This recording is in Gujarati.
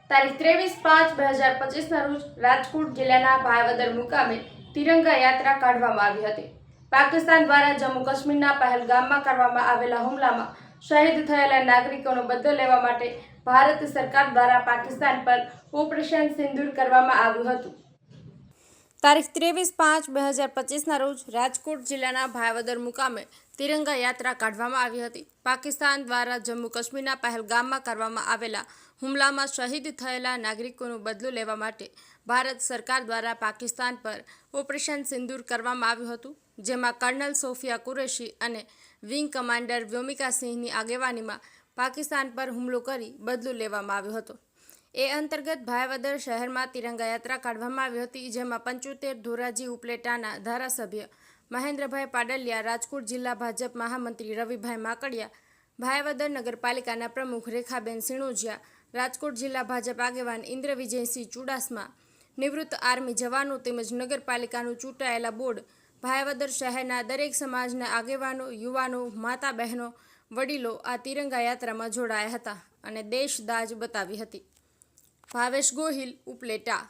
તારીખ 23/5/2025 રોજ રાજકોટ જિલ્લાના ભાવદર મુકામે તિરંગા યાત્રા કાઢવામાં આવી હતી। પાકિસ્તાન દ્વારા જમ્મુ કાશ્મીરના પહેલગામમાં કરવામાં આવેલા હુમલામાં શહીદ થયેલા નાગરિકોનો બદલો લેવા માટે ભારત સરકાર દ્વારા પાકિસ્તાન પર ઓપરેશન સિંદૂર કરવામાં આવ્યું હતું। તારીખ 23/5/2025 રોજ રાજકોટ જિલ્લાના ભાવદર મુકામે તિરંગા યાત્રા કાઢવામાં આવી હતી। પાકિસ્તાન દ્વારા જમ્મુ કાશ્મીરના પહેલગામમાં કરવામાં આવેલા હુમલામાં શહીદ થયેલા નાગરિકોનો બદલો લેવા માટે ભારત સરકાર દ્વારા પાકિસ્તાન પર ઓપરેશન સિંદૂર કરવામાં આવ્યું હતું, જેમાં કર્નલ સોફિયા કુરેશી અને વિંગ કમાન્ડર વ્યોમિકા સિંહની આગેવાનીમાં પાકિસ્તાન પર હુમલો કરી બદલો લેવામાં આવ્યો હતો। એ અંતર્ગત ભાવદર શહેરમાં તિરંગા યાત્રા કાઢવામાં આવી હતી, જેમાં 75 ધોરાજી ઉપલેટાના ધારાસભ્ય મહેન્દ્રભાઈ પાડલિયા, રાજકોટ જિલ્લા ભાજપ મહામંત્રી રવિભાઈ માકડિયા, ભાવદર નગરપાલિકાના પ્રમુખ રેખાબેન સિણોજિયા, રાજકોટ જિલ્લા ભાજપ આગેવાન ઇન્દ્ર વિજયસિંહ ચુડાસમા, નિવૃત્ત આર્મી જવાનો તેમજ નગરપાલિકાનું ચૂંટાયેલા બોર્ડ, ભાવદર શહેરના દરેક સમાજના આગેવાનો, યુવાનો, માતા બહેનો, વડીલો આ તિરંગા યાત્રામાં જોડાયા હતા અને દેશ દાજ બતાવી હતી। ભાવેશ ગોહિલ, ઉપલેટા।